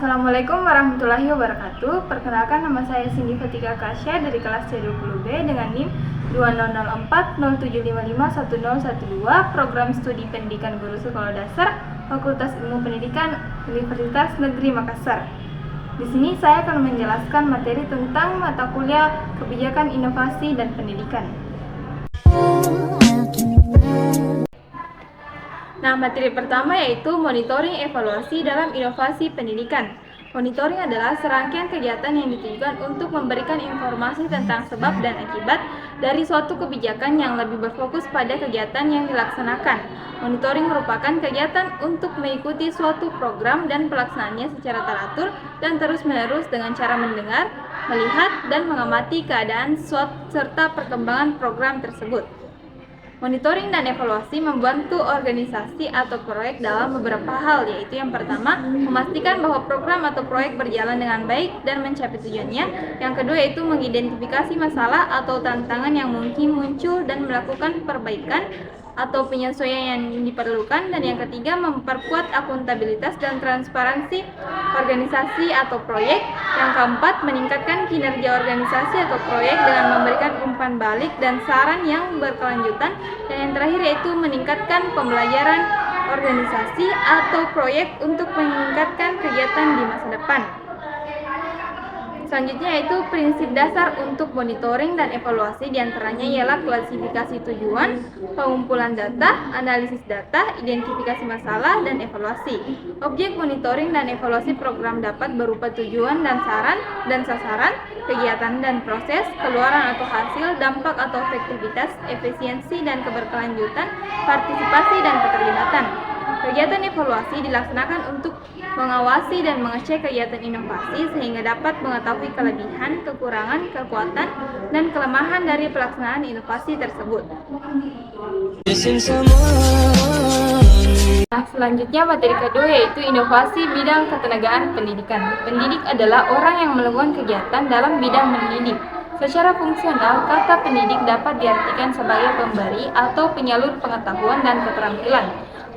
Assalamualaikum warahmatullahi wabarakatuh. Perkenalkan, nama saya Cindy Fatika Kasya dari kelas C20B dengan NIM 200407551012, Program Studi Pendidikan Guru Sekolah Dasar, Fakultas Ilmu Pendidikan, Universitas Negeri Makassar. Di sini saya akan menjelaskan materi tentang mata kuliah Kebijakan Inovasi dan Pendidikan. Nah, materi pertama yaitu monitoring evaluasi dalam inovasi pendidikan. Monitoring adalah serangkaian kegiatan yang ditujukan untuk memberikan informasi tentang sebab dan akibat dari suatu kebijakan yang lebih berfokus pada kegiatan yang dilaksanakan. Monitoring merupakan kegiatan untuk mengikuti suatu program dan pelaksanaannya secara teratur dan terus-menerus dengan cara mendengar, melihat, dan mengamati keadaan serta perkembangan program tersebut. Monitoring dan evaluasi membantu organisasi atau proyek dalam beberapa hal, yaitu yang pertama, memastikan bahwa program atau proyek berjalan dengan baik dan mencapai tujuannya. Yang kedua yaitu mengidentifikasi masalah atau tantangan yang mungkin muncul dan melakukan perbaikan atau penyesuaian yang diperlukan. Dan yang ketiga, memperkuat akuntabilitas dan transparansi organisasi atau proyek. Yang keempat, meningkatkan kinerja organisasi atau proyek dengan memberikan umpan balik dan saran yang berkelanjutan. Dan yang terakhir yaitu meningkatkan pembelajaran organisasi atau proyek untuk meningkatkan kegiatan di masa depan. Selanjutnya yaitu prinsip dasar untuk monitoring dan evaluasi, diantaranya ialah klasifikasi tujuan, pengumpulan data, analisis data, identifikasi masalah, dan evaluasi. Objek monitoring dan evaluasi program dapat berupa tujuan dan saran dan sasaran, kegiatan dan proses, keluaran atau hasil, dampak atau efektivitas, efisiensi dan keberkelanjutan, partisipasi dan keterlibatan. Kegiatan evaluasi dilaksanakan untuk mengawasi dan mengecek kegiatan inovasi sehingga dapat mengetahui kelebihan, kekurangan, kekuatan, dan kelemahan dari pelaksanaan inovasi tersebut. Nah, selanjutnya materi kedua yaitu inovasi bidang ketenagaan pendidikan. Pendidik adalah orang yang melakukan kegiatan dalam bidang mendidik. Secara fungsional, kata pendidik dapat diartikan sebagai pemberi atau penyalur pengetahuan dan keterampilan.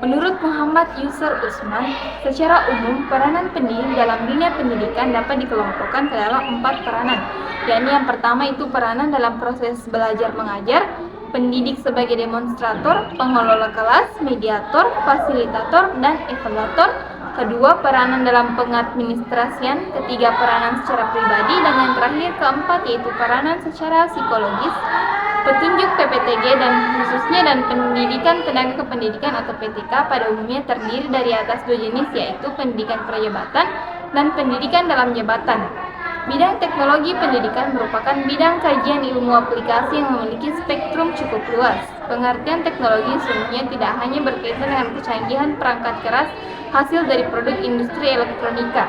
Menurut Muhammad Yusur Usman, secara umum peranan pendidik dalam dunia pendidikan dapat dikelompokkan ke dalam 4 peranan, yakni yang pertama itu peranan dalam proses belajar mengajar, pendidik sebagai demonstrator, pengelola kelas, mediator, fasilitator, dan evaluator. Kedua, peranan dalam pengadministrasian. Ketiga, peranan secara pribadi. Dan yang terakhir, keempat, yaitu peranan secara psikologis. Petunjuk PPTG dan khususnya dan pendidikan tenaga kependidikan atau PTK pada umumnya terdiri dari atas 2 jenis, yaitu pendidikan prajabatan dan pendidikan dalam jabatan. Bidang teknologi pendidikan merupakan bidang kajian ilmu aplikasi yang memiliki spektrum cukup luas. Pengertian teknologi sesungguhnya tidak hanya berkaitan dengan kecanggihan perangkat keras hasil dari produk industri elektronika.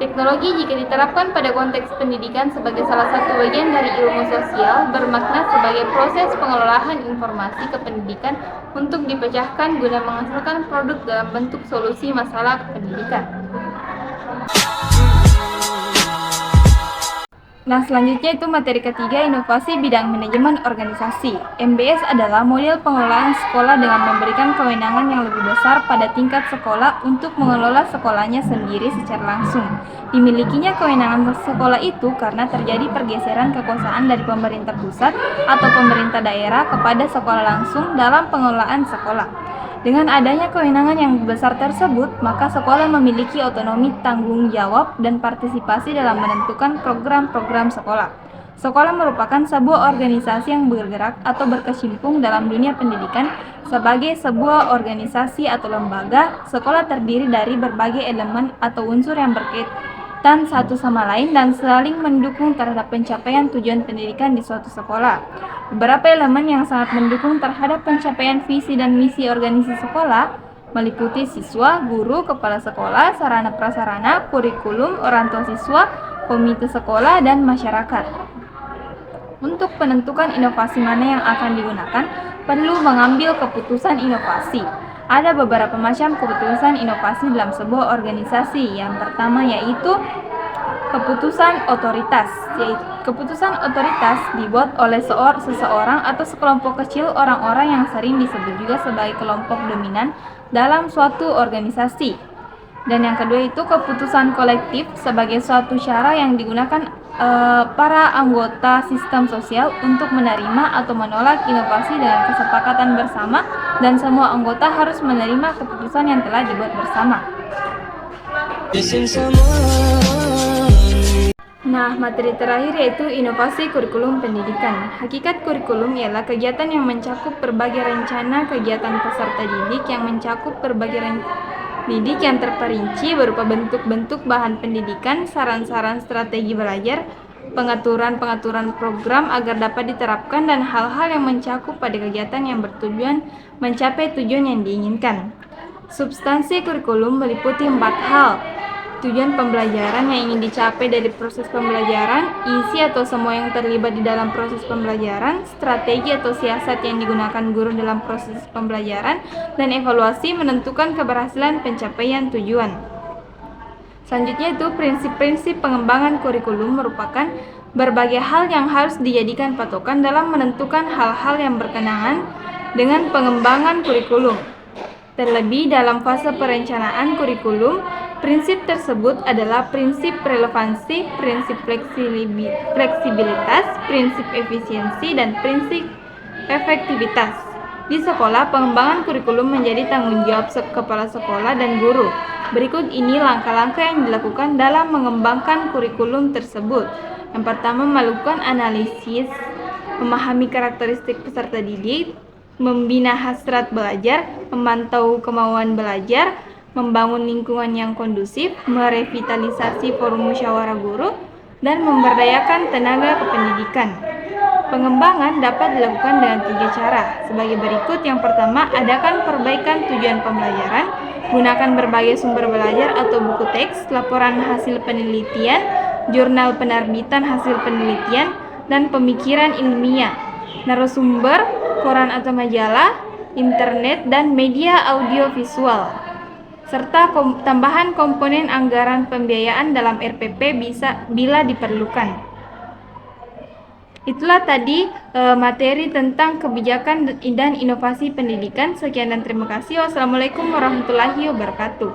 Teknologi jika diterapkan pada konteks pendidikan sebagai salah satu bagian dari ilmu sosial bermakna sebagai proses pengelolaan informasi kependidikan untuk dipecahkan guna menghasilkan produk dalam bentuk solusi masalah pendidikan. Nah, selanjutnya itu materi ketiga, inovasi bidang manajemen organisasi. MBS adalah model pengelolaan sekolah dengan memberikan kewenangan yang lebih besar pada tingkat sekolah untuk mengelola sekolahnya sendiri secara langsung. Dimilikinya kewenangan sekolah itu karena terjadi pergeseran kekuasaan dari pemerintah pusat atau pemerintah daerah kepada sekolah langsung dalam pengelolaan sekolah. Dengan adanya kewenangan yang besar tersebut, maka sekolah memiliki otonomi tanggung jawab dan partisipasi dalam menentukan program-program sekolah. Sekolah merupakan sebuah organisasi yang bergerak atau berkecimpung dalam dunia pendidikan. Sebagai sebuah organisasi atau lembaga, sekolah terdiri dari berbagai elemen atau unsur yang berkaitan satu sama lain dan saling mendukung terhadap pencapaian tujuan pendidikan di suatu sekolah. Beberapa elemen yang sangat mendukung terhadap pencapaian visi dan misi organisasi sekolah meliputi siswa, guru, kepala sekolah, sarana prasarana, kurikulum, orang tua siswa, komite sekolah, dan masyarakat. Untuk menentukan inovasi mana yang akan digunakan, perlu mengambil keputusan inovasi. Ada beberapa macam keputusan inovasi dalam sebuah organisasi. Yang pertama yaitu keputusan otoritas. Keputusan otoritas dibuat oleh seseorang atau sekelompok kecil orang-orang yang sering disebut juga sebagai kelompok dominan dalam suatu organisasi. Dan yang kedua itu keputusan kolektif sebagai suatu cara yang digunakan para anggota sistem sosial untuk menerima atau menolak inovasi dengan kesepakatan bersama, dan semua anggota harus menerima keputusan yang telah dibuat bersama. Nah, materi terakhir yaitu inovasi kurikulum pendidikan. Hakikat kurikulum ialah kegiatan yang mencakup berbagai rencana kegiatan peserta didik yang mencakup berbagai didik yang terperinci berupa bentuk-bentuk bahan pendidikan, saran-saran strategi belajar, pengaturan-pengaturan program agar dapat diterapkan, dan hal-hal yang mencakup pada kegiatan yang bertujuan mencapai tujuan yang diinginkan. Substansi kurikulum meliputi 4 hal: tujuan pembelajaran yang ingin dicapai dari proses pembelajaran, isi atau semua yang terlibat di dalam proses pembelajaran, strategi atau siasat yang digunakan guru dalam proses pembelajaran, dan evaluasi menentukan keberhasilan pencapaian tujuan. Selanjutnya itu prinsip-prinsip pengembangan kurikulum merupakan berbagai hal yang harus dijadikan patokan dalam menentukan hal-hal yang berkenaan dengan pengembangan kurikulum. Terlebih dalam fase perencanaan kurikulum, prinsip tersebut adalah prinsip relevansi, prinsip fleksibilitas, prinsip efisiensi, dan prinsip efektivitas. Di sekolah, pengembangan kurikulum menjadi tanggung jawab kepala sekolah dan guru. Berikut ini langkah-langkah yang dilakukan dalam mengembangkan kurikulum tersebut. Yang pertama, melakukan analisis, memahami karakteristik peserta didik, membina hasrat belajar, memantau kemauan belajar, membangun lingkungan yang kondusif, merevitalisasi forum musyawarah guru, dan memberdayakan tenaga kependidikan. Pengembangan dapat dilakukan dengan 3 cara, sebagai berikut. Yang pertama, adakan perbaikan tujuan pembelajaran, gunakan berbagai sumber belajar atau buku teks, laporan hasil penelitian, jurnal penerbitan hasil penelitian, dan pemikiran ilmiah, narasumber, koran atau majalah, internet, dan media audiovisual, serta tambahan komponen anggaran pembiayaan dalam RPP bila diperlukan. Itulah tadi materi tentang kebijakan dan inovasi pendidikan. Sekian dan terima kasih. Wassalamualaikum warahmatullahi wabarakatuh.